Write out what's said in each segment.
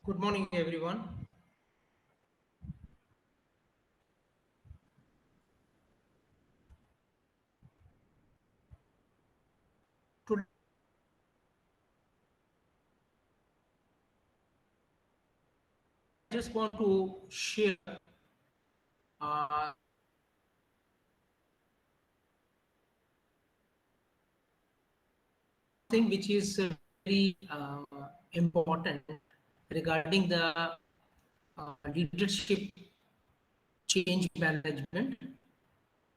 Good morning, everyone. Today, I just want to share uh, thing which is very important regarding the leadership change management,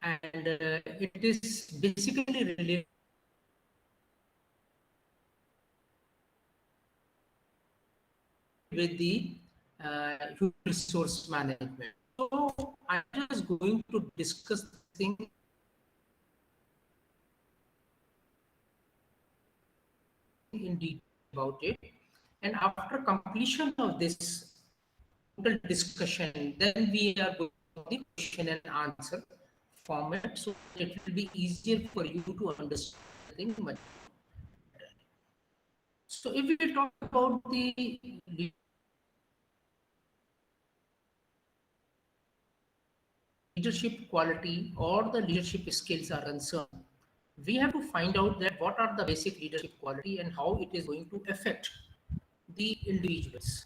and it is basically related with the human resource management. So, I'm just going to discuss this thing in detail about it. And after completion of this total discussion, then we are going to the question and answer format so that it will be easier for you to understand the thing much better. So if we talk about the leadership quality or the leadership skills are concerned, we have to find out that what are the basic leadership quality and how it is going to affect the individuals.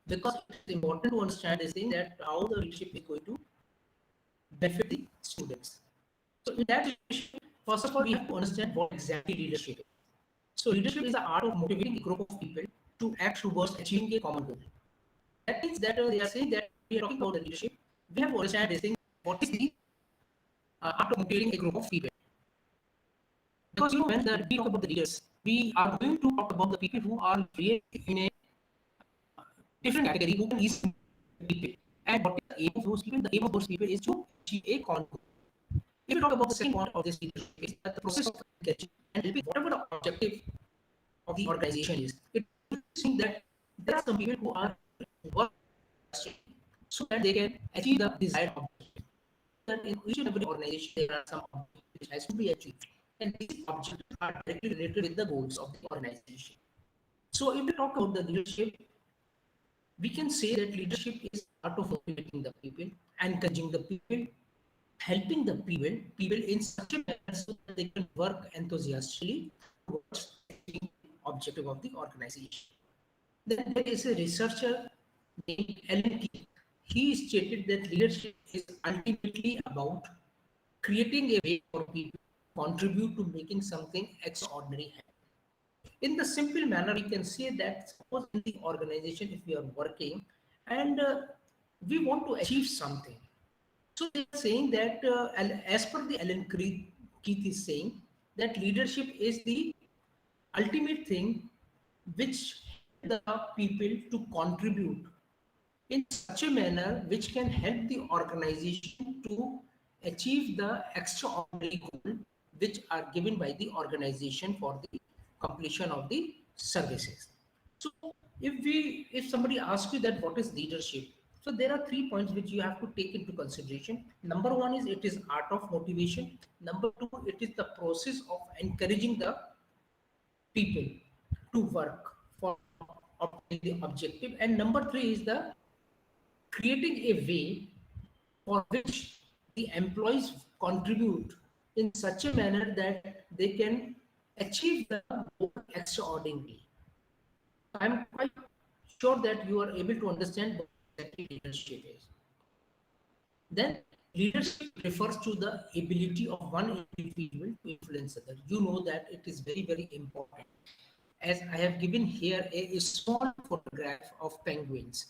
Because it's important to understand this thing that how the leadership is going to benefit the students. So in that situation, first of all, we have to understand what exactly leadership is. So leadership is the art of motivating a group of people to act towards achieving a common goal. That means that they are saying that we are talking about the leadership. We have to understand this thing. What is the art of motivating a group of people? Because when we talk about the leaders, we are going to talk about the people who are really in a different category who can easily motivate people. And what is the aim of those people? The aim of those people is to achieve a common goal. If you talk about the second point of this leadership, is that the process of catching and helping whatever the objective of the organization is, it seems that there are some people who are working so that they can achieve the desired objective. That in each and every organization there are some objectives which has to be achieved, and these objectives are directly related with the goals of the organization. So if we talk about the leadership, we can say that leadership is art of motivating the people, encouraging the people, helping the people in such a manner so that they can work enthusiastically towards achieving the objective of the organization. Then there is a researcher named Alan Key. He stated that leadership is ultimately about creating a way for people to contribute to making something extraordinary happen. In the simple manner, we can say that suppose in the organization, if we are working and we want to achieve something, so they are saying that, as per the Keith is saying that leadership is the ultimate thing which help the people to contribute in such a manner which can help the organization to achieve the extraordinary goal which are given by the organization for the completion of the services. So if somebody asks you that what is leadership, so there are 3 points which you have to take into consideration. Number one is it is art of motivation. Number two, it is the process of encouraging the people to work for obtaining the objective. And number three is the creating a way for which the employees contribute in such a manner that they can achieve the goal extraordinarily. I'm quite sure that you are able to understand what exactly leadership is. Then leadership refers to the ability of one individual to influence others. You know that it is very, very important. As I have given here a small photograph of penguins.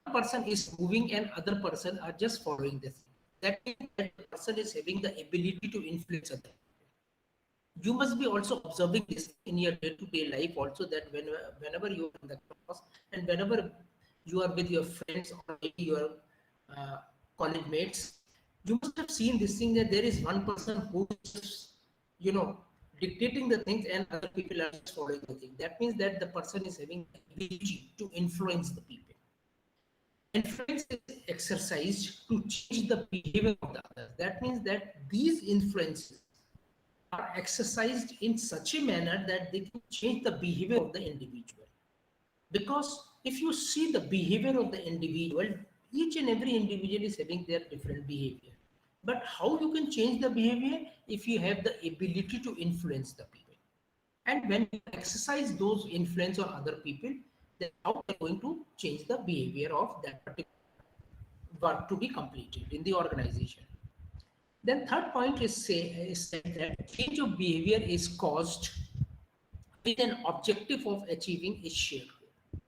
One person is moving and other person are just following this. That means that the person is having the ability to influence others. You must be also observing this in your day-to-day life also, that whenever you are in the class and whenever you are with your friends or maybe your uh, college mates, you must have seen this thing that there is one person who is, you know, dictating the things and other people are just following the thing. That means that the person is having the ability to influence the people. Influence is exercised to change the behavior of the others. That means that these influences are exercised in such a manner that they can change the behavior of the individual. Because if you see the behavior of the individual, each and every individual is having their different behavior. But how you can change the behavior? If you have the ability to influence the people. And when you exercise those influence on other people, then how are you going to change the behavior of that particular work to be completed in the organization? Then third point is said that change of behavior is caused with an objective of achieving a shared goal.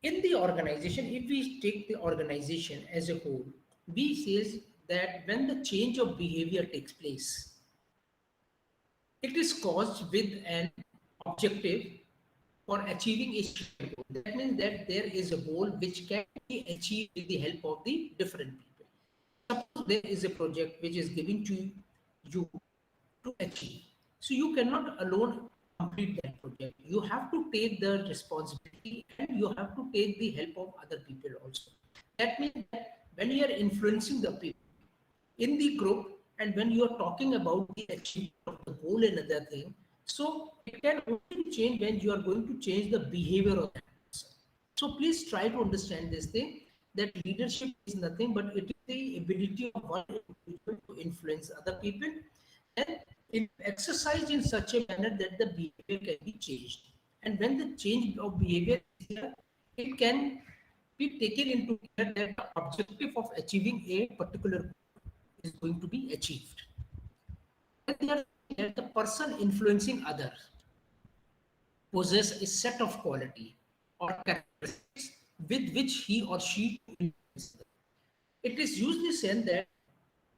In the organization, if we take the organization as a whole, we says that when the change of behavior takes place, it is caused with an objective for achieving a shared goal. That means that there is a goal which can be achieved with the help of the different people. Suppose there is a project which is given to you to achieve. So you cannot alone complete that project. You have to take the responsibility and you have to take the help of other people also. That means that when you are influencing the people in the group and when you are talking about the achievement of the goal and other thing, so it can only change when you are going to change the behavior of that person. So please try to understand this thing, that leadership is nothing but it is the ability of one individual to influence other people, and it exercised in such a manner that the behavior can be changed. And when the change of behavior is there, it can be taken into care that the objective of achieving a particular goal is going to be achieved. And they are saying that the person influencing others possess a set of quality or characteristics with which he or she influences them. It is usually said that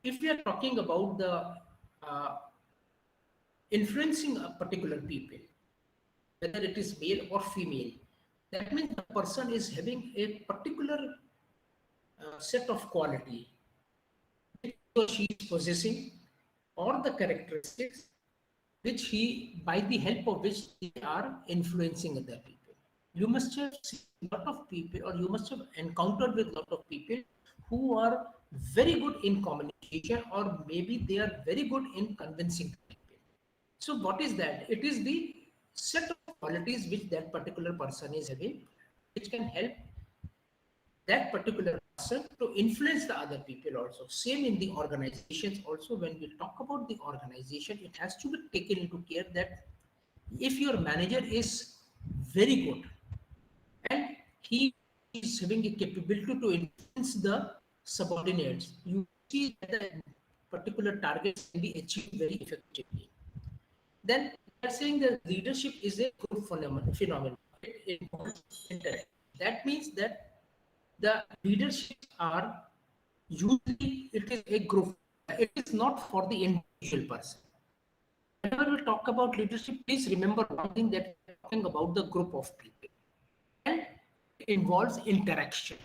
if we are talking about the uh, influencing a particular people, whether it is male or female, that means the person is having a particular set of quality which he or she is possessing, or the characteristics which he, by the help of which they are influencing other people. You must have seen a lot of people, or you must have encountered with a lot of people who are very good in communication, or maybe they are very good in convincing people. So, what is that? It is the set of qualities which that particular person is having, which can help that particular person to influence the other people also. Same in the organizations also. When we talk about the organization, it has to be taken into care that if your manager is very good and he is having a capability to influence the subordinates, you see that the particular targets can be achieved very effectively. Then they are saying that leadership is a group phenomenon. It involves interaction. That means that the leaderships are usually, it is a group. It is not for the individual person. Whenever we talk about leadership, please remember one thing, that we are talking about the group of people. And it involves interaction.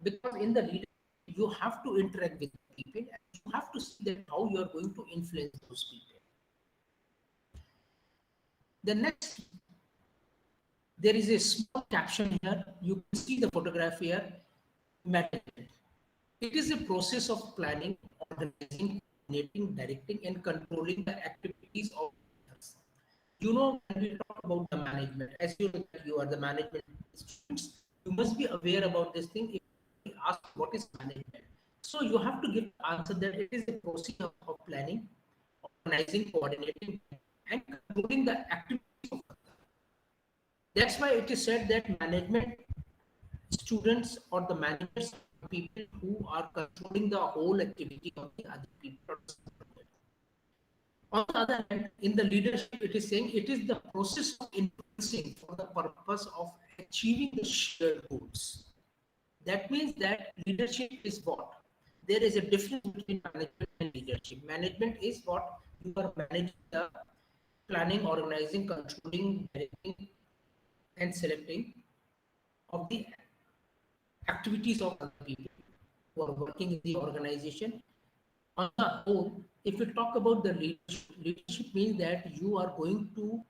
Because in the leadership, you have to interact with people and you have to see that how you are going to influence those people. The next, there is a small caption here. You can see the photograph here. Management. It is a process of planning, organizing, coordinating, directing, and controlling the activities of others. You know, when we talk about the management, as you know that you are the management students, you must be aware about this thing. If you ask what is management, so you have to give the answer that it is a process of planning, organizing, coordinating, and controlling the activities of others. That's why it is said that management students or the managers are people who are controlling the whole activity of the other people. On the other hand, in the leadership, it is saying it is the process of influencing for the purpose of achieving the shared goals. That means that leadership is what? There is a difference between management and leadership. Management is what? You are managing the planning, organizing, controlling, directing, and selecting of the activities of other people who are working in the organization. On the whole, if we talk about the leadership, leadership means that you are going to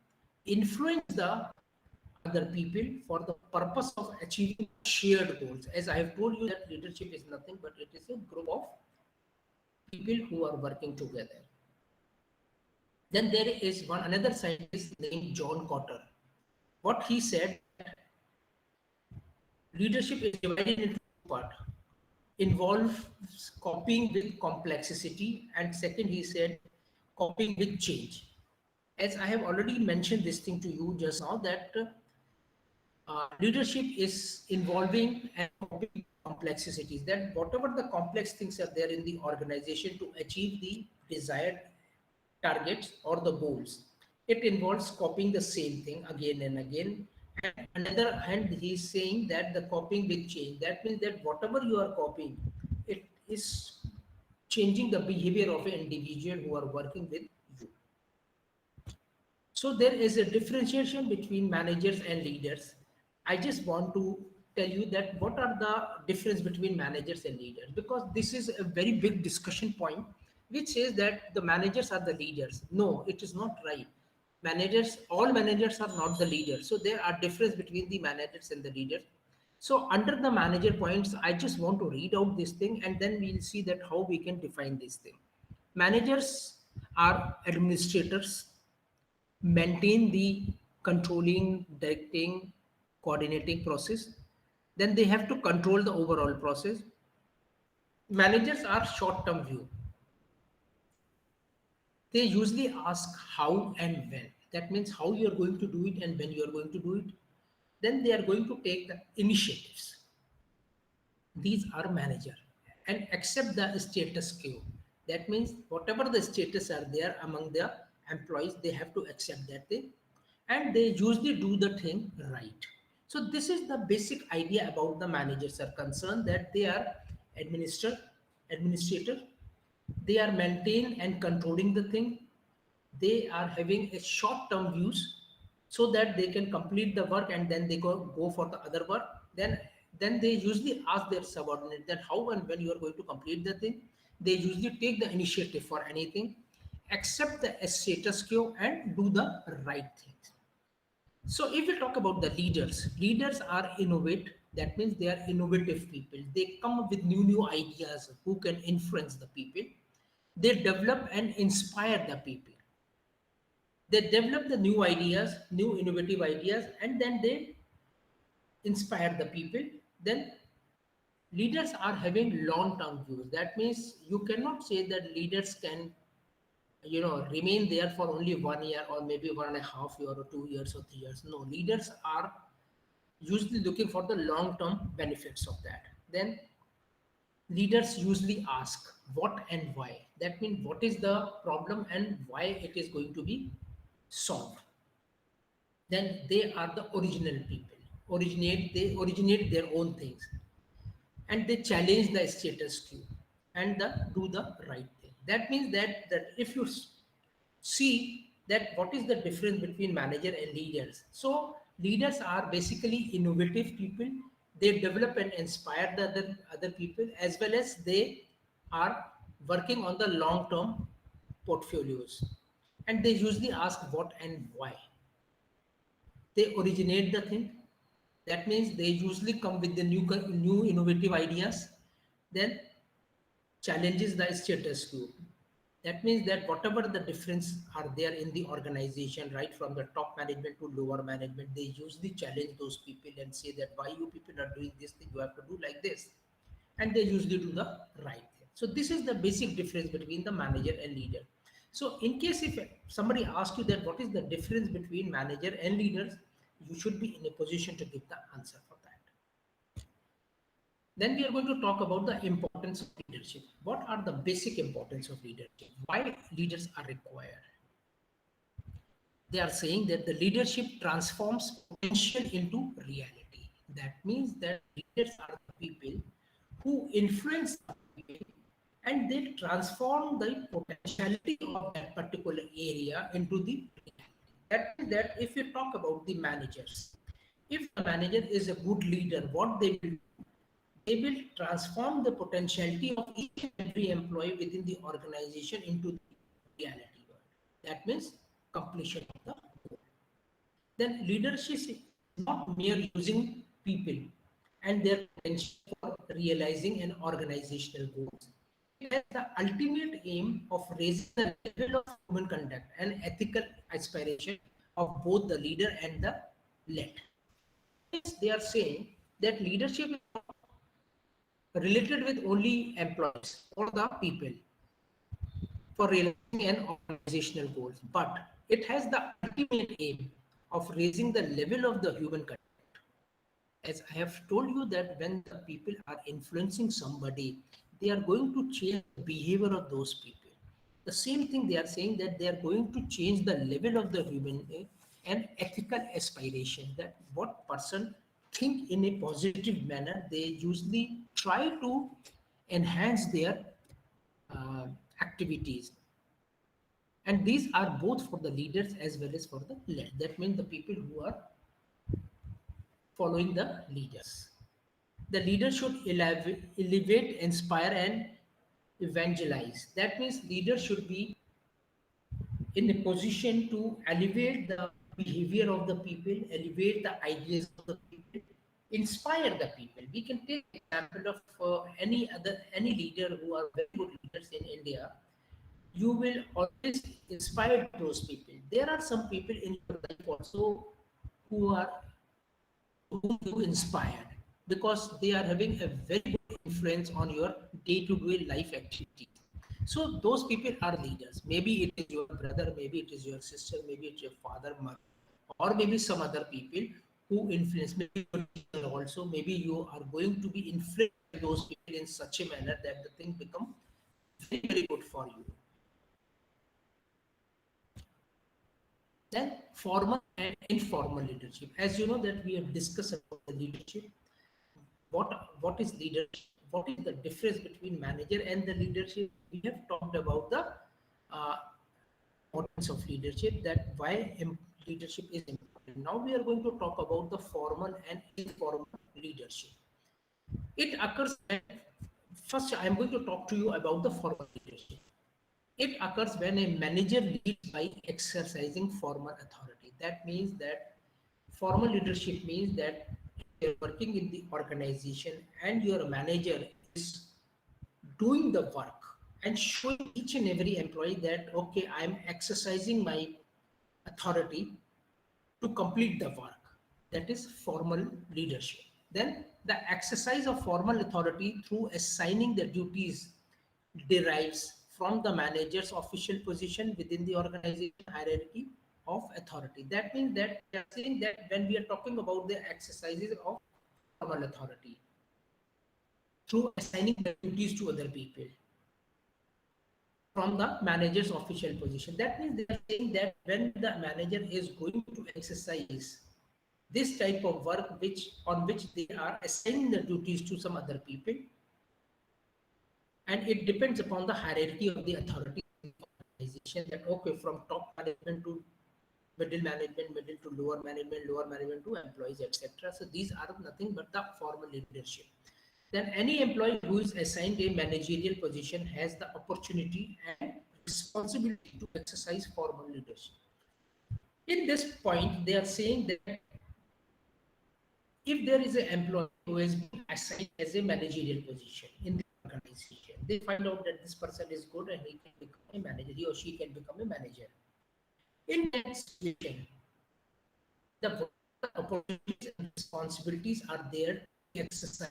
influence the other people for the purpose of achieving shared goals. As I have told you that leadership is nothing but it is a group of people who are working together. Then there is one another scientist named John Cotter. What he said, leadership is divided into two parts. Involves copying with complexity, and second, he said, copying with change. As I have already mentioned this thing to you just now, that leadership is involving and copying complexities. That whatever the complex things are there in the organization to achieve the desired targets or the goals, it involves copying the same thing again and again. And another hand, he is saying that the copying with change. That means that whatever you are copying, it is changing the behavior of an individual who are working with you. So there is a differentiation between managers and leaders. I just want to tell you that what are the difference between managers and leaders, because this is a very big discussion point which says that the managers are the leaders. No, it is not right. Managers, all managers are not the leaders. So there are difference between the managers and the leaders. So under the manager points, I just want to read out this thing and then we'll see that how we can define this thing. Managers are administrators, maintain the controlling, directing, coordinating process. Then they have to control the overall process. Managers are short-term view. They usually ask how and when. That means how you are going to do it and when you are going to do it. Then they are going to take the initiatives. These are manager and accept the status quo. That means whatever the status are there among the employees, they have to accept that thing, and they usually do the thing right. So this is the basic idea about the managers are concerned, that they are administrator, they are maintain and controlling the thing, they are having a short term views so that they can complete the work and then they go for the other work. Then they usually ask their subordinate that how and when you are going to complete the thing. They usually take the initiative for anything, accept the status quo and do the right things. So if we talk about the leaders, leaders are innovate. That means they are innovative people. They come up with new ideas who can influence the people. They develop and inspire the people. They develop the new ideas, new innovative ideas, and then they inspire the people. Then leaders are having long-term views. That means you cannot say that leaders can, remain there for only 1 year or maybe 1.5 years or 2 years or 3 years. No, leaders are usually looking for the long-term benefits of that. Then leaders usually ask what and why. That means what is the problem and why it is going to be solved. Then they are the original people. They originate their own things and they challenge the status quo and do the right thing. That means that if you see that what is the difference between manager and leaders. So leaders are basically innovative people. They develop and inspire the other people, as well as they are working on the long term portfolios, and they usually ask what and why. They originate the thing. That means they usually come with the new innovative ideas, then challenges the status quo. That means that whatever the difference are there in the organization, right from the top management to lower management, they usually challenge those people and say that why you people are doing this thing, you have to do like this. And they usually do the right thing. So this is the basic difference between the manager and leader. So in case if somebody asks you that what is the difference between manager and leaders, you should be in a position to give the answer for that. Then we are going to talk about the importance of leadership. What are the basic importance of leadership? Why leaders are required? They are saying that the leadership transforms potential into reality. That means that leaders are the people who influence the people and they transform the potentiality of that particular area into the reality. That means that if you talk about the managers, if the manager is a good leader, what they will do, they will transform the potentiality of each and every employee within the organization into the reality world. That means completion of the goal. Then leadership is not mere using people and their potential for realizing an organizational goals. It has the ultimate aim of raising the level of human conduct and ethical aspiration of both the leader and the led. They are saying that leadership is not related with only employees or the people for realizing an organizational goals, but it has the ultimate aim of raising the level of the human contact. As I have told you that when the people are influencing somebody, they are going to change the behavior of those people. The same thing they are saying that they are going to change the level of the human and ethical aspiration. That what person think in a positive manner, they usually try to enhance their uh, activities, and these are both for the leaders as well as for the led. That means the people who are following the leaders. The leader should elevate, inspire, and evangelize. That means leader should be in a position to elevate the behavior of the people, elevate the ideas of the people, inspire the people. We can take example of any leader who are very good leaders in India. You will always inspire those people. There are some people in your life also who are whom you inspired because they are having a very good influence on your day-to-day life activities. So those people are leaders. Maybe it is your brother, maybe it is your sister, maybe it's your father, mother, or maybe some other people who influence. Maybe your teacher also. Maybe you are going to be influenced by those people in such a manner that the thing become very very good for you. Then formal and informal leadership. As you know that we have discussed about the leadership. What is leadership? What is the difference between manager and the leadership? We have talked about the uh, importance of leadership. That why leadership is important. Now we are going to talk about the formal and informal leadership. It occurs when, first I am going to talk to you about the formal leadership. It occurs when a manager leads by exercising formal authority. That means that formal leadership means that you're working in the organization and your manager is doing the work and showing each and every employee that, okay, I'm exercising my authority to complete the work. That is formal leadership. Then the exercise of formal authority through assigning the duties derives from the manager's official position within the organization hierarchy of authority. That means that we are saying that when we are talking about the exercises of formal authority through assigning the duties to other people from the manager's official position. That means they are saying that when the manager is going to exercise this type of work which on which they are assigning the duties to some other people, and it depends upon the hierarchy of the authority in the organization, that okay, from top management to middle to lower management to employees, etc. So these are nothing but the formal leadership. Then any employee who is assigned a managerial position has the opportunity and responsibility to exercise formal leadership. In this point, they are saying that if there is an employee who has been assigned as a managerial position in the organization, they find out that this person is good and he can become a manager, he or she can become a manager. In that situation, the opportunities and responsibilities are there to exercise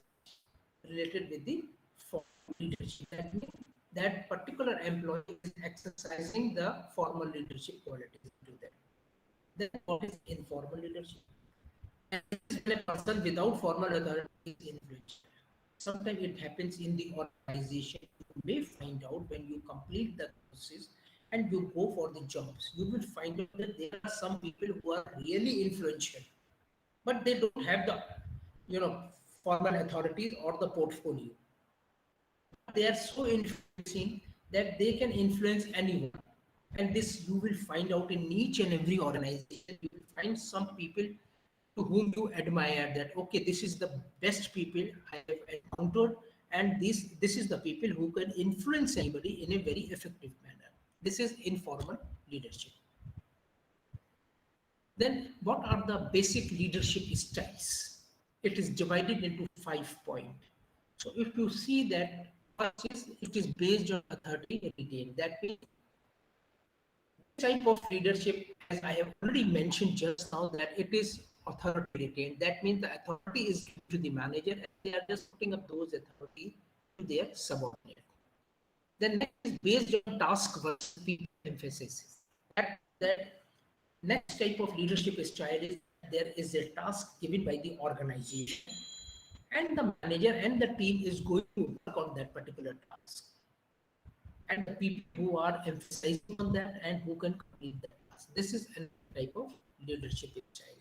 related with the formal leadership. That means that particular employee is exercising the formal leadership qualities to them. Then what is informal leadership? And when a person without formal authority is influential. Sometimes it happens in the organization. You may find out when you complete the courses and you go for the jobs, you will find out that there are some people who are really influential, but they don't have the, you know, formal authorities or the portfolio. They are so influencing that they can influence anyone. And this you will find out in each and every organization. You will find some people to whom you admire, that okay, this is the best people I have encountered, and this is the people who can influence anybody in a very effective manner. This is informal leadership. Then what are the basic leadership styles? It is divided into 5 points. So if you see that first is it is based on authority and detail. That means this type of leadership, as I have already mentioned just now, that it is authority retained. That means the authority is given to the manager and they are just putting up those authority to their subordinate. Then next is based on task versus people emphasis. That next type of leadership style is there is a task given by the organization and the manager and the team is going to work on that particular task. And the people who are emphasizing on that and who can complete that task. This is a type of leadership style.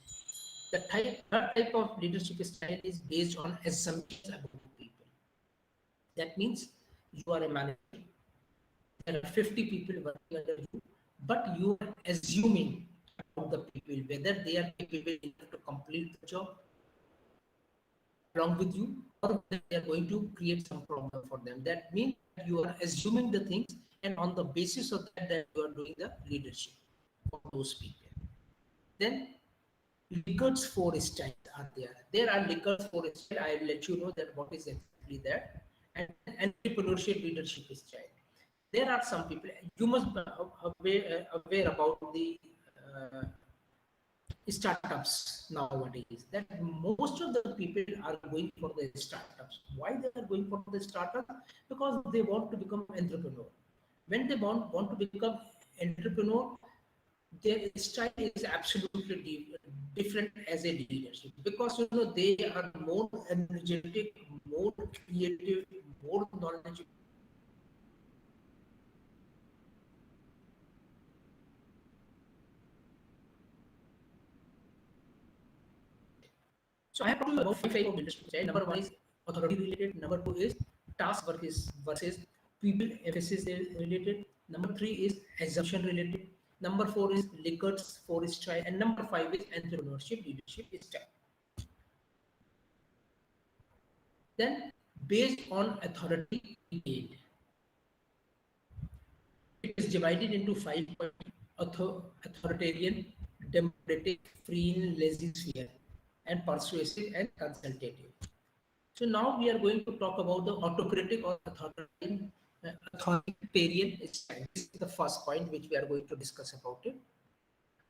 Third type of leadership style is based on assumptions about people. That means you are a manager, there are 50 people working under you, but you are assuming about the people whether they are capable enough to complete the job along with you or whether they are going to create some problem for them. That means that you are assuming the things and on the basis of that, that you are doing the leadership for those people. Then Likkert's four styles are there. There are Likkert's four styles. I will let you know that what is exactly that. And entrepreneurship leadership style. There are some people, you must be aware about the startups nowadays, that most of the people are going for the startups. Why they are going for the startups? Because they want to become entrepreneur. When they want to become entrepreneur, their style is absolutely different as a leadership, because they are more energetic, more creative, more knowledgeable. So I have told you about five types of leadership style. Number one is authority related. Number two is task work is versus people emphasis related. Number three is assumption related. Number four is Likkert's four style, and number five is entrepreneurship leadership style. Then, based on authority retained, it is divided into 5 points: authoritarian, democratic, free, laissez-faire, and persuasive and consultative. So now we are going to talk about the autocratic or authoritarian style. This is the first point which we are going to discuss about it.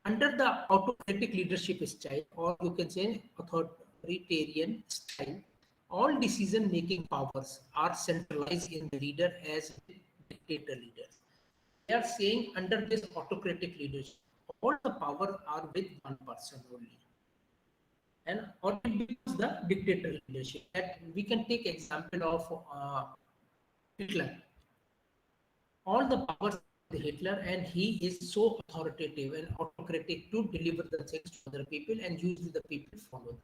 Under the autocratic leadership style, or you can say authoritarian style, all decision-making powers are centralized in the leader as dictator leaders. They are saying under this autocratic leadership, all the power are with one person only. And or it becomes the dictator leadership. That we can take example of Hitler. All the powers of Hitler, and he is so authoritative and autocratic to deliver the things to other people, and usually the people follow them.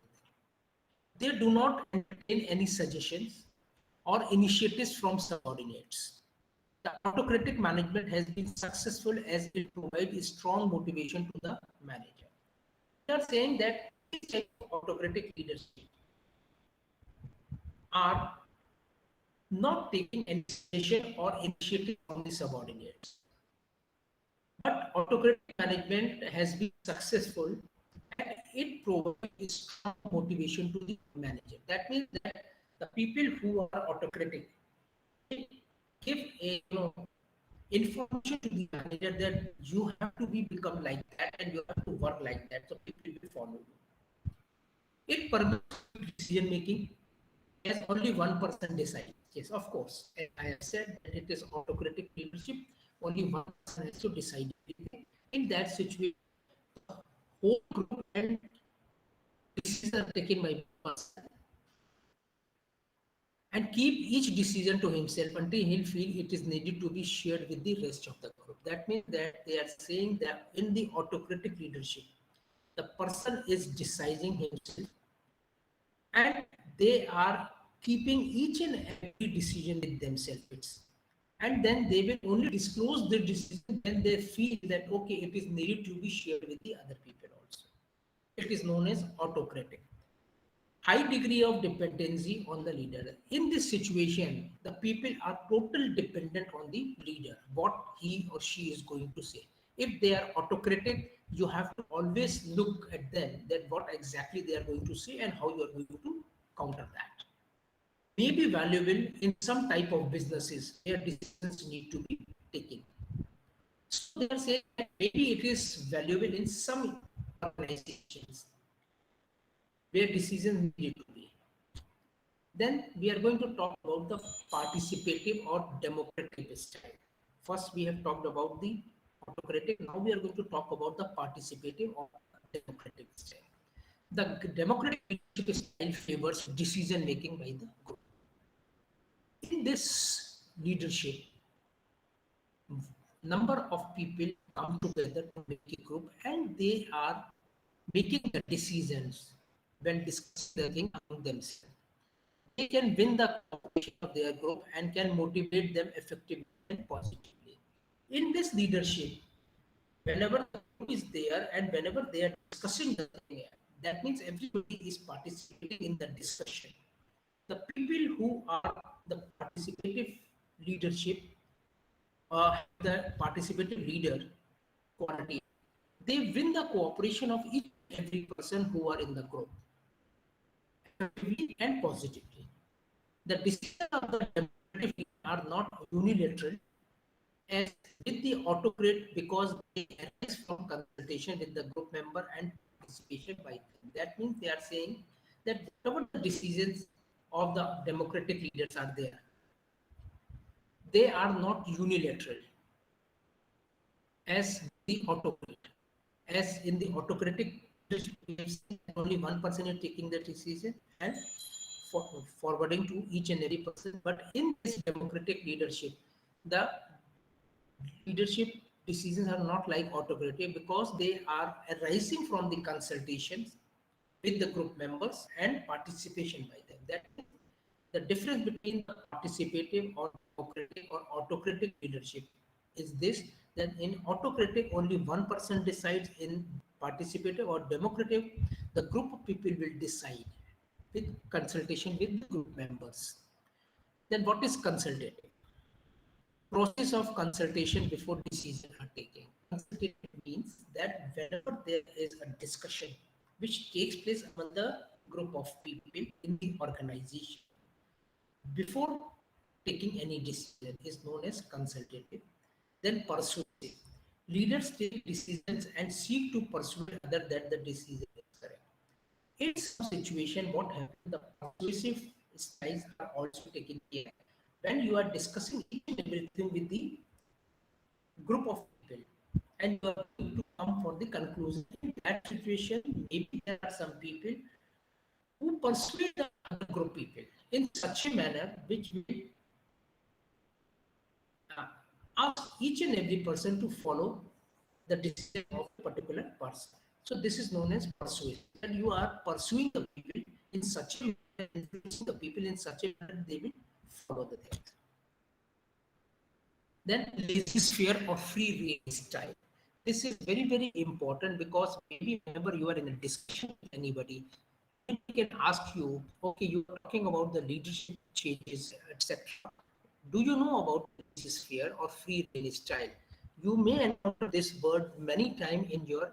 They do not entertain any suggestions or initiatives from subordinates. The autocratic management has been successful as it provides strong motivation to the manager. They are saying that this type of autocratic leadership are not taking any suggestion or initiative from the subordinates. But autocratic management has been successful and it provides strong motivation to the manager. That means that the people who are autocratic give a information to the manager that you have to become like that and you have to work like that, so people will follow you. It permits decision making as only one person decides. Yes, of course. As I have said that it is autocratic leadership, only one person has to decide everything. In that situation, the whole group and decisions are taken by one person and keep each decision to himself until he'll feel it is needed to be shared with the rest of the group. That means that they are saying that in the autocratic leadership, the person is deciding himself and they are keeping each and every decision with themselves. And then they will only disclose the decision when they feel that okay, it is needed to be shared with the other people also. It is known as autocratic. High degree of dependency on the leader. In this situation, the people are totally dependent on the leader, what he or she is going to say. If they are autocratic, you have to always look at them, that what exactly they are going to say and how you are going to counter that. May be valuable in some type of businesses where decisions need to be taken. So they are saying that maybe it is valuable in some organizations where decisions needed to be. Then we are going to talk about the participative or democratic style. First, we have talked about the autocratic. Now we are going to talk about the participative or democratic style. The democratic leadership style favors decision making by the group. In this leadership, number of people come together to make a group and they are making the decisions when discussing the thing among themselves. They can win the cooperation of their group and can motivate them effectively and positively. In this leadership, whenever the group is there and whenever they are discussing the thing, that means everybody is participating in the discussion. The people who are the participative leadership, the participative leader quality, they win the cooperation of each and every person who are in the group, effectively and positively. The decisions of the democratic leader are not unilateral as with the autocrat because they arise from consultation with the group member and participation by them. That means they are saying that whatever the decisions of the democratic leaders are there, they are not unilateral as the autocrat. As in the autocratic leadership, we have seen that only one person is taking the decision and forwarding to each and every person. But in this democratic leadership, the leadership decisions are not like autocratic because they are arising from the consultations with the group members and participation by them. That is the difference between the participative or democratic or autocratic leadership is this, that in autocratic only one person decides, in participative or democratic the group of people will decide with consultation with the group members. Then what is consultative? Process of consultation before decisions are taken. Consultative means that whenever there is a discussion which takes place among the group of people in the organization, before taking any decision is known as consultative. Then persuasive. Leaders take decisions and seek to persuade others that the decision is correct. In some situation, what happens, the persuasive styles are also taken care when you are discussing each and everything with the group of people and you are going to come for the conclusion. In that situation, maybe there are some people who persuade the other group people in such a manner which will uh, ask each and every person to follow the decision of a particular person. So this is known as persuasion. And you are pursuing the people in such a manner, influencing the people in such a manner they will follow the things. Then laissez-faire or free rein style. This is very, very important because maybe whenever you are in a discussion with anybody, they can ask you, okay, you are talking about the leadership changes, etc. Do you know about laissez-faire or free rein style? You may encounter this word many times in your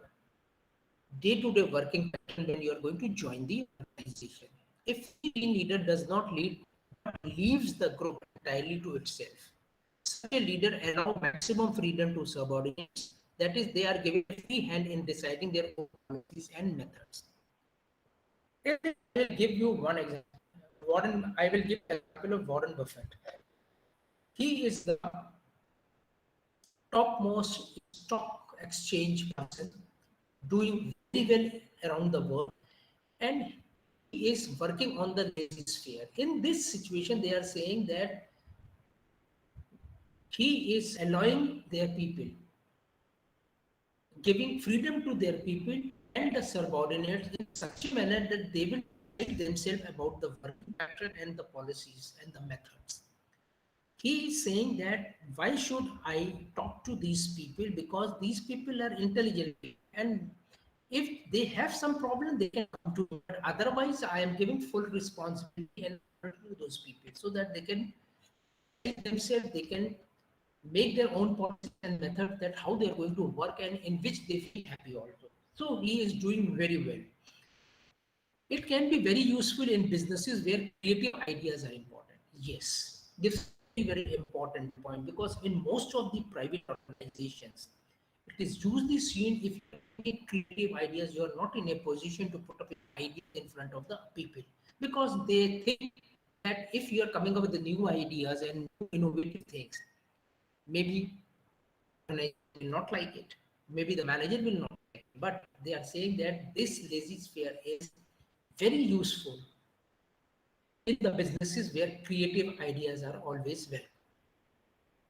day-to-day working pattern when you are going to join the organization. If the team leader does not lead, but leaves the group entirely to itself, such a leader allow maximum freedom to subordinates. That is, they are giving a free hand in deciding their own policies and methods. I will give you one example. I will give an example of Warren Buffett. He is the topmost stock exchange person doing very well around the world, and he is working on the lazy sphere. In this situation, they are saying that he is allowing their people, giving freedom to their people and the subordinates in such a manner that they will decide themselves about the working pattern and the policies and the methods. He is saying that why should I talk to these people, because these people are intelligent and if they have some problem they can come to me, but otherwise I am giving full responsibility and to those people so that they can themselves, they can make their own policy and method that how they are going to work and in which they feel happy also. So he is doing very well. It can be very useful in businesses where creative ideas are important. Yes, this is a very important point because in most of the private organizations, it is usually seen if be creative ideas. You are not in a position to put up ideas in front of the people because they think that if you are coming up with the new ideas and new innovative things, maybe organization will not like it. Maybe the manager will not like it. But they are saying that this lazy sphere is very useful in the businesses where creative ideas are always welcome.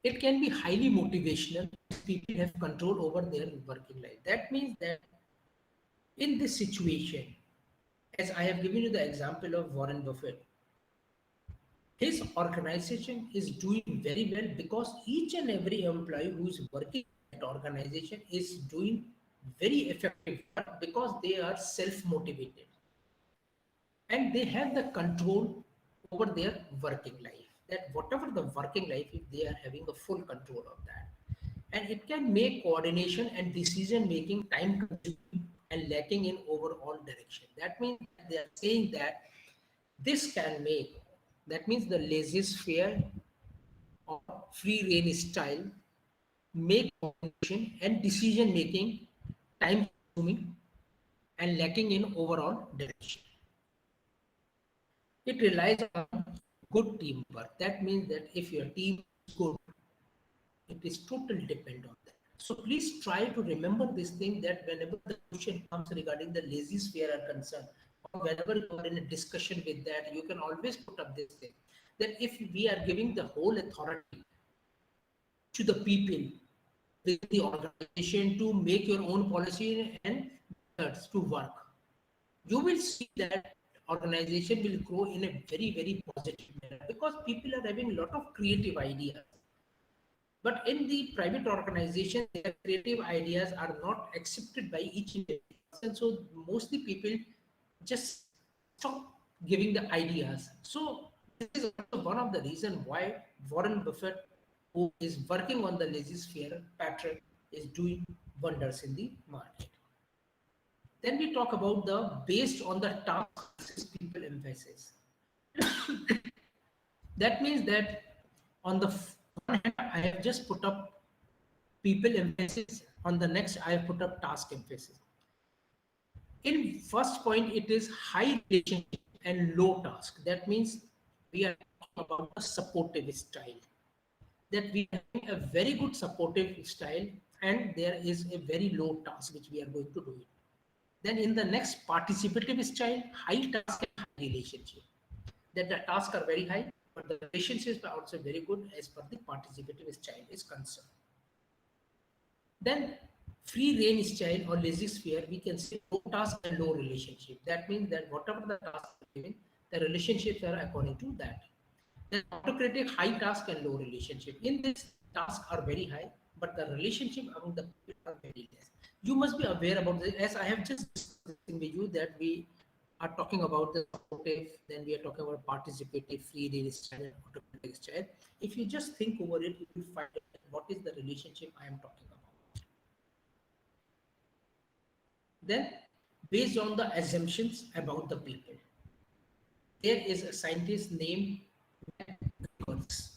It can be highly motivational if people have control over their working life. That means that in this situation, as I have given you the example of Warren Buffett, his organization is doing very well because each and every employee who is working at organization is doing very effective work because they are self-motivated and they have the control over their working life. That whatever the working life, if they are having a full control of that, and it can make coordination and decision making time consuming and lacking in overall direction. That means they are saying that this can make, that means the laissez faire or free rein style make coordination and decision making time consuming and lacking in overall direction. It relies on good teamwork. That means that if your team is good, it is totally depend on that. So please try to remember this thing that whenever the question comes regarding the lazy sphere are concerned, or whenever you are in a discussion with that, you can always put up this thing that if we are giving the whole authority to the people within the organization to make your own policy and methods to work, you will see that organization will grow in a very, very positive manner because people are having a lot of creative ideas. But in the private organization, their creative ideas are not accepted by each and every person. So mostly people just stop giving the ideas. So this is also one of the reasons why Warren Buffett, who is working on the lazy sphere pattern, is doing wonders in the market. Then we talk about the based on the task versus people emphasis. That means that on the one hand, I have just put up people emphasis. On the next, I have put up task emphasis. In first point, it is high relationship and low task. That means we are talking about a supportive style. That we are having a very good supportive style and there is a very low task which we are going to do it. Then in the next participative style, high task and high relationship. That the tasks are very high, but the relationships are also very good as per the participative style is concerned. Then free rein style or lazy sphere, we can say low task and low relationship. That means that whatever the task is given, the relationships are according to that. Then autocratic high task and low relationship. In this, tasks are very high, but the relationship among the people are very less. You must be aware about this, as I have just discussed with you that we are talking about the supportive, then we are talking about participative, free rein style, and autocratic style. If you just think over it, you will find out what is the relationship I am talking about. Then, based on the assumptions about the people, there is a scientist named Matt Nichols.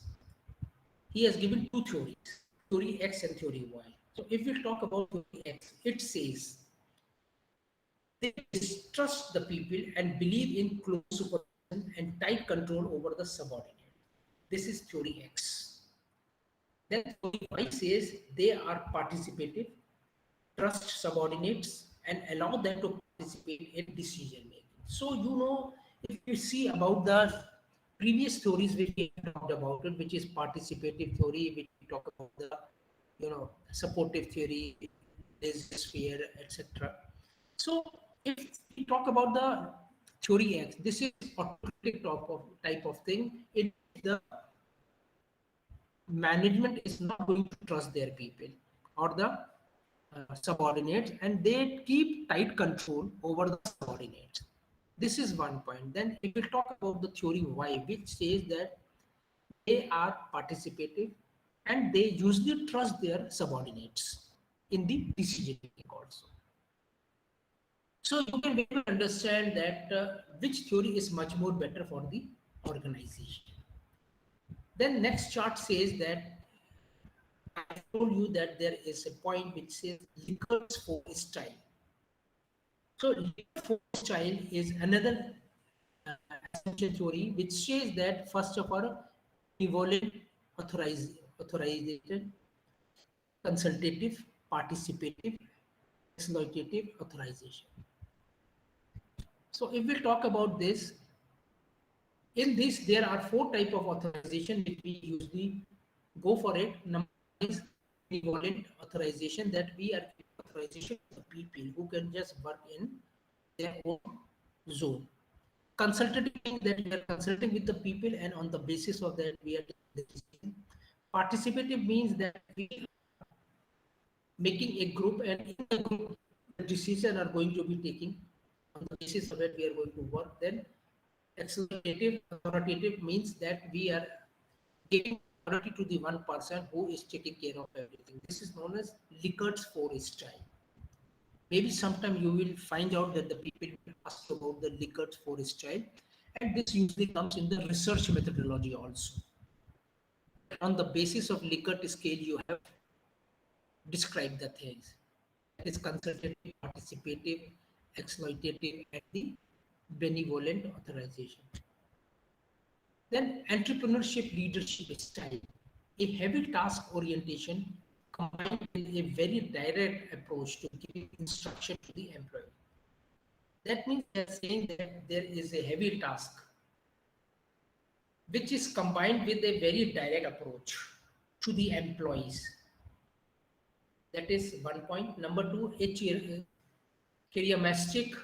He has given two theories, theory X and theory Y. So if we talk about theory X, it says they distrust the people and believe in close supervision and tight control over the subordinate. This is theory X. Then theory Y says they are participative, trust subordinates, and allow them to participate in decision making. So, if you see about the previous theories which we talked about it, which is participative theory, which we talk about the, supportive theory, sphere, etc. So, if we talk about the theory X, this is autocratic type of thing. The management is not going to trust their people or the subordinates, and they keep tight control over the subordinates. This is one point. Then if we talk about the theory Y, which says that they are participative and they usually trust their subordinates in the decision making also. So you can able to understand that which theory is much more better for the organization. Then next chart says that I told you that there is a point which says Likkert's four style. So Likert four style is another uh, essential theory which says that first of all, benevolent, authorization, consultative, participative, exploitative authorization. So if we talk about this, in this there are four type of authorization which we usually go for it. Number one is benevolent authorization, that we are giving authorization to the people who can just work in their own zone. Consultative means that we are consulting with the people and on the basis of that we are taking the decision. Participative means that we are making a group, and in the group the decisions are going to be taking on the basis of it we are going to work. Then exploitative authoritative means that we are giving authority to the one person who is taking care of everything. This is known as Likkert's four style. Maybe sometime you will find out that the people will ask about the Likkert's four style, and this usually comes in the research methodology also. On the basis of Likert scale, you have described the things. That is consultative, participative, exploitative, and the benevolent authorization. Then entrepreneurship leadership style, a heavy task orientation combined with a very direct approach to giving instruction to the employee. That means they're saying that there is a heavy task which is combined with a very direct approach to the employees. That is one point. Number two, a charismatic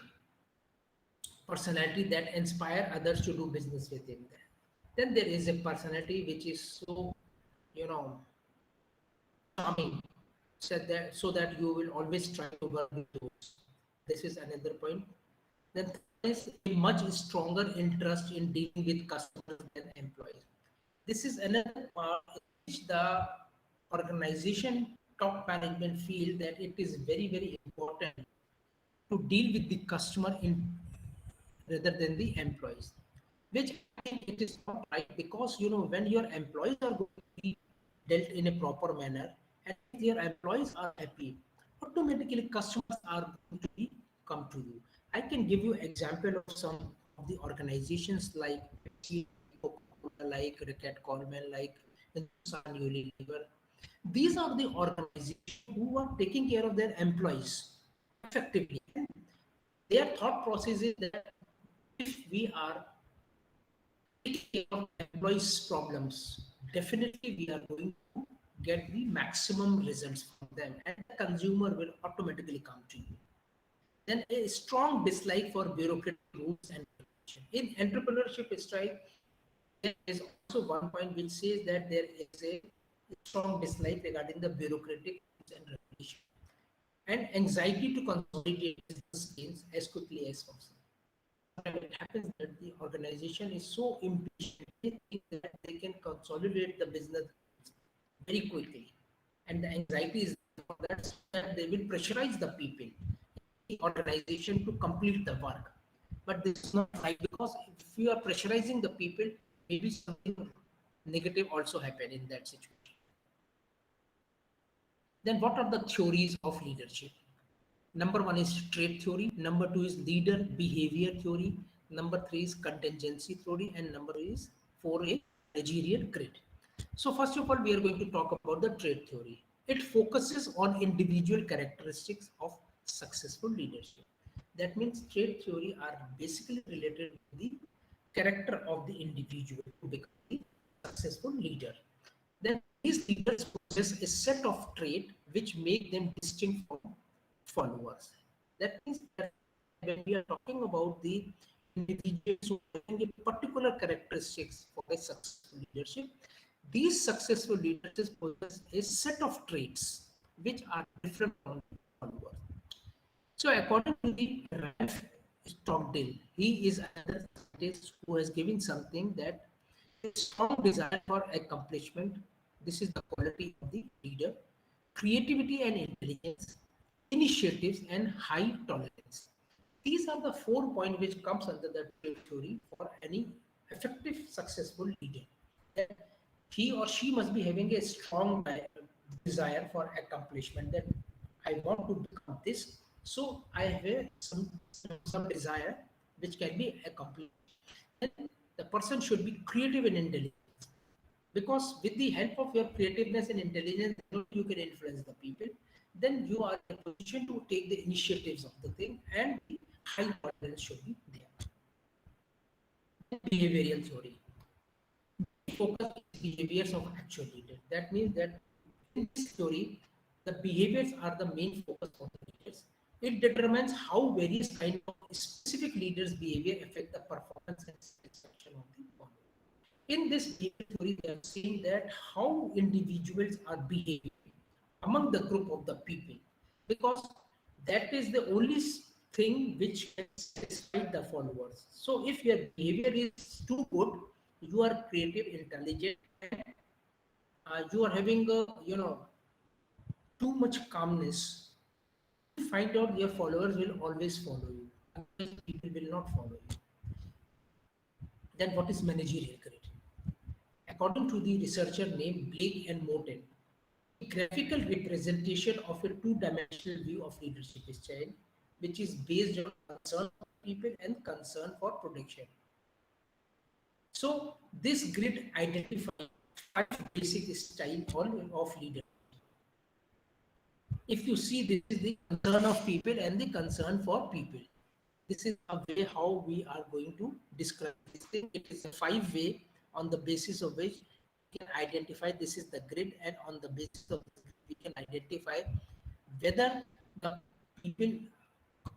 personality that inspire others to do business with him. Then there is a personality which is so, you know, charming, so that you will always try to work with those. This is another point. Then there is a much stronger interest in dealing with customers than employees. This is another part in which the organization top management feel that it is very, very important to deal with the customer in rather than the employees, which I think it is not right, because when your employees are going to be dealt in a proper manner and if your employees are happy, automatically customers are going to be come to you. I can give you example of some of the organizations like Pepsi, Coca-Cola, like Reckitt Coleman, like Hindustan Unilever. These are the organizations who are taking care of their employees effectively. Their thought process is that if we are taking care of employees' problems, definitely we are going to get the maximum results from them, and the consumer will automatically come to you. Then a strong dislike for bureaucratic rules and regulation. In entrepreneurship style, there is also one point which says that there is a strong dislike regarding the bureaucratic rules and regulation and anxiety to consolidate business gains as quickly as possible. It happens that the organization is so impatient, they think that they can consolidate the business very quickly, and the anxiety is that they will pressurize the people in the organization to complete the work. But this is not right, because if you are pressurizing the people, maybe something negative also happen in that situation. Then what are the theories of leadership? Number one is trait theory. Number two is leader behavior theory. Number three is contingency theory. And number is four is managerial grid. So first of all, we are going to talk about the trait theory. It focuses on individual characteristics of successful leadership. That means trait theory are basically related to the character of the individual to become a successful leader. Then these leaders possess a set of traits which make them distinct from followers. That means that when we are talking about the individuals who bring a particular characteristics for a successful leadership, these successful leaders possess a set of traits which are different from followers. So according to the Ralph Stockdale, he is another scientist who has given something that a strong desire for accomplishment. This is the quality of the leader, creativity and intelligence, initiatives and high tolerance. These are the 4 points which comes under the trait theory for any effective, successful leader. That he or she must be having a strong desire for accomplishment, that I want to become this. So I have some desire which can be accomplished. Then the person should be creative and intelligent, because with the help of your creativeness and intelligence you can influence the people. Then you are in a position to take the initiatives of the thing, and the high tolerance should be there. Behavioral theory focus on behaviors of actual leaders. That means that in this theory, the behaviors are the main focus of the leaders. It determines how various kind of specific leaders' behavior affect the performance and satisfaction of the followers. In this behavior theory, they are saying that how individuals are behaving among the group of the people, because that is the only thing which can satisfy the followers. So if your behavior is too good, you are creative, intelligent, and you are having a too much calmness, you find out your followers will always follow you. Otherwise, people will not follow you. Then what is managerial grid? According to the researcher named Blake and Morton, a graphical representation of a two-dimensional view of leadership style, which is based on concern for people and concern for production. So this grid identifies five basic style of leadership. If you see, this is the concern of people and the concern for people. This is a way how we are going to describe this thing. It is a five-way on the basis of which we can identify this is the grid, and on the basis of this grid, we can identify whether the people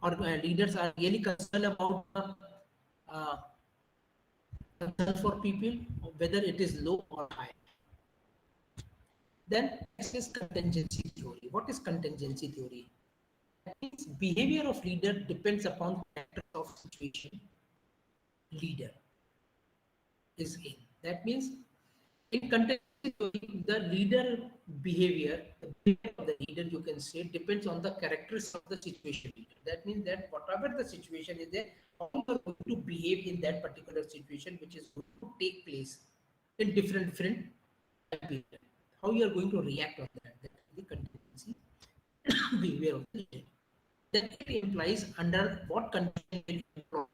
or leaders are really concerned about the uh, concern for people, or whether it is low or high. Then next is contingency theory. What is contingency theory? That means behavior of leader depends upon factors of situation leader is in. That means in contingency theory, the leader behavior, the behavior of the leader, you can say, depends on the characteristics of the situation leader. That means that whatever the situation is there, how you are going to behave in that particular situation, which is going to take place in different time period. How you are going to react on that. That is the contingency behavior of the leader. Then it implies under what condition will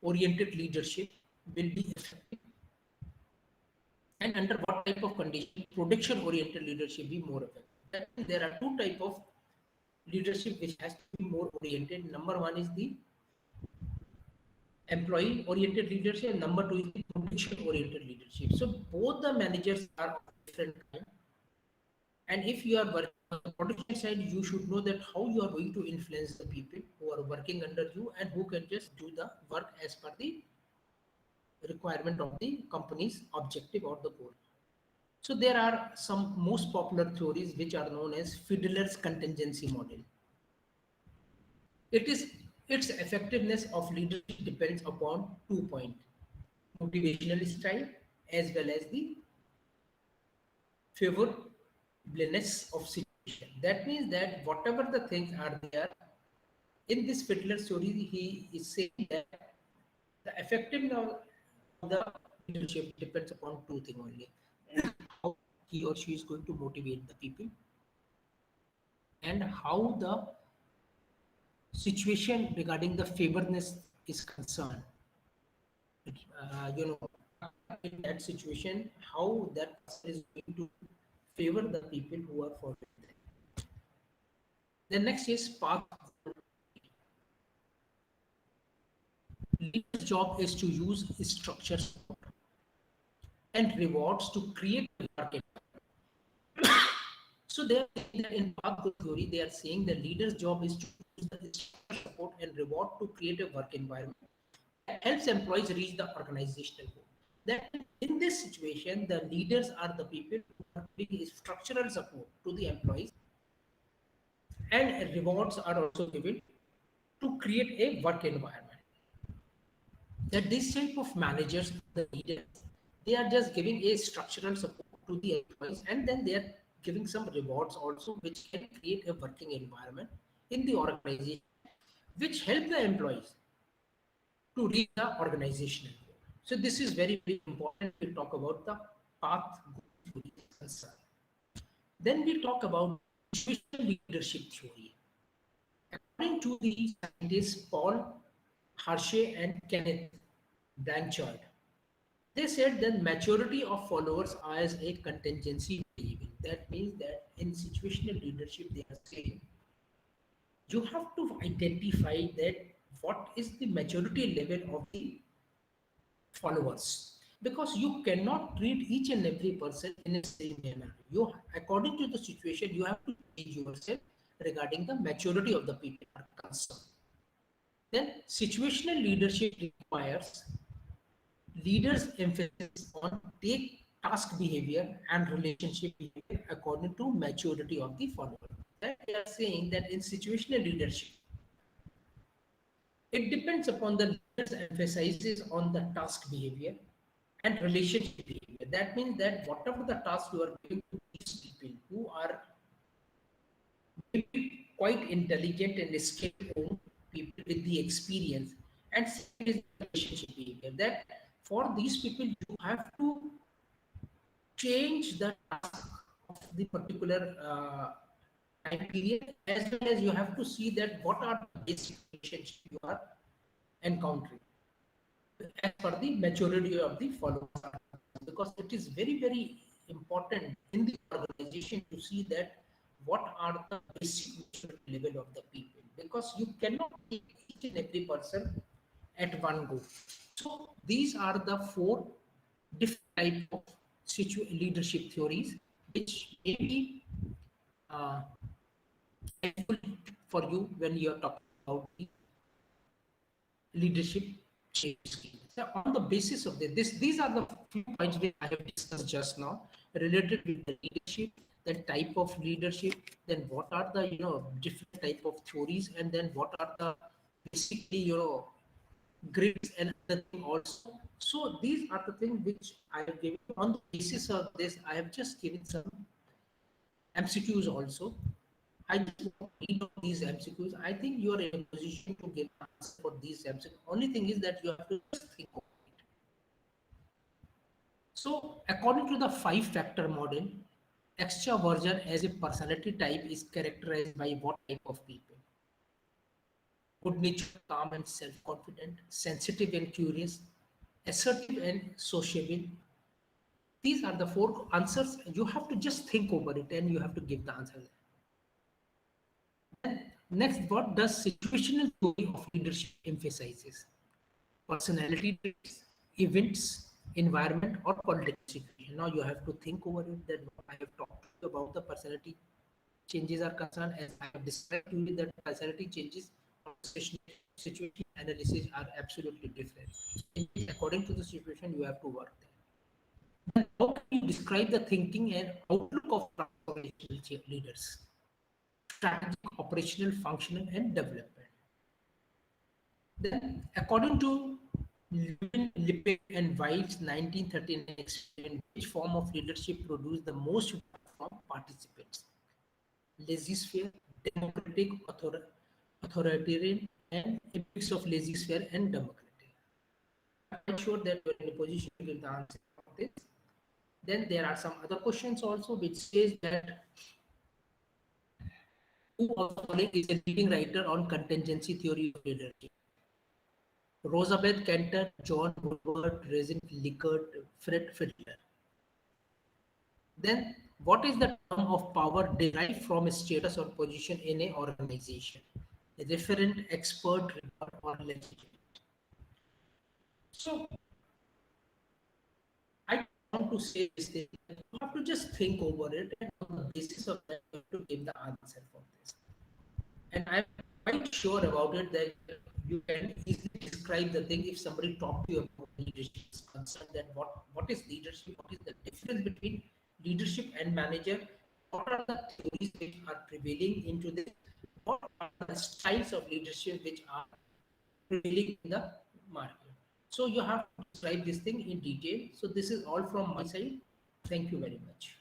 employee-oriented leadership will be effective, and under what type of condition production-oriented leadership be more effective. That means there are two type of leadership which has to be more oriented. Number one is the employee-oriented leadership, and number two is the production-oriented leadership. So both the managers are of different kind. And if you are working on the production side, you should know that how you are going to influence the people who are working under you and who can just do the work as per the requirement of the company's objective or the goal. So there are some most popular theories which are known as Fiedler's contingency model. It is its effectiveness of leadership depends upon 2 points: motivational style as well as the favorableness of situation. That means that whatever the things are there in this Fiedler story, he is saying that the effectiveness of the leadership depends upon two things only: how he or she is going to motivate the people, and how the situation regarding the favoredness is concerned. You know, in that situation, how that person is going to favor the people who are for them. The next is path. Leader's job is to use structures and rewards to create a market. So they are saying that in path growth theory, they are saying the leader's job is to use the structure, support and reward to create a work environment that helps employees reach the organizational goal. That in this situation, the leaders are the people who are giving structural support to the employees, and rewards are also given to create a work environment. That this type of managers, the leaders, they are just giving a structural support to the employees, and then they are giving some rewards also, which can create a working environment in the organization, which help the employees to reach the organizational goal. So this is very, very important to talk about the path to the concern. Then we talk about situational leadership theory. According to the scientists Paul Hershey and Kenneth Blanchard, they said that maturity of followers as a contingency variable. That means that in situational leadership, they are saying you have to identify that what is the maturity level of the followers, because you cannot treat each and every person in the same manner. You, according to the situation, you have to change yourself regarding the maturity of the people are concerned. Then situational leadership requires leaders emphasis on take task behavior and relationship behavior according to maturity of the follower. That they are saying that in situational leadership, it depends upon the leader's emphasizes on the task behavior and relationship behavior. That means that whatever the task you are giving to these people who are maybe quite intelligent and skilled people with the experience, and second is the relationship behavior. That for these people you have to change the task of the particular time period, as well as you have to see that what are the basic relationships you are encountering as per the maturity of the followers, because it is very very important in the organization to see that what are the basic maturity level of the people, because you cannot take each and every person at one go. So these are the four different type of leadership theories which may be uh, helpful for you when you are talking about the leadership change scheme. So on the basis of these are the few points which I have discussed just now related with the leadership, then type of leadership, then what are the different type of theories, and then what are the basically grids and other thing also. So these are the things which I have given. On the basis of this, I have just given some MCQs also. I just want to read out these MCQs. I think you are in a position to give an answer for these MCQs. Only thing is that you have to just think of it. So, according to the five-factor model, extraversion as a personality type is characterized by what type of people? Good-natured, calm and self-confident, sensitive and curious, assertive and sociable. These are the four answers. You have to just think over it and you have to give the answer. Next, what does situational theory of leadership emphasizes? Personality traits, events, environment, or political situation. Now you have to think over it that what I have talked about the personality changes are concerned, as I have described to you that personality changes from situation analysis are absolutely different. According to the situation, you have to work there. Then how can you describe the thinking and outlook of transformational leaders? Strategic, operational, functional, and development. Then, according to Lewin, Lippitt, and White's 1939 experiment, which form of leadership produced the most from participants? Laissez-faire, democratic, authoritarian, and a mix of laissez-faire and democratic. I'm sure that you're in a position to give the answer for this. Then there are some other questions also which says that who of the following is a leading writer on contingency theory of leadership? Rosabeth Cantor, John Woodward, Resin Likert, Fred Fiedler. Then, what is the term of power derived from a status or position in a organization? A referent, expert, reward, or legitimate. So, I want to say this thing. You have to just think over it, and on the basis of that, you have to give the answer for this. And I'm quite sure about it that you can easily describe the thing if somebody talked to you about leadership is concerned, that what is leadership, what is the difference between leadership and manager, what are the theories which are prevailing into this, what are the styles of leadership which are prevailing in the market. So you have to describe this thing in detail. So this is all from my side. Thank you very much.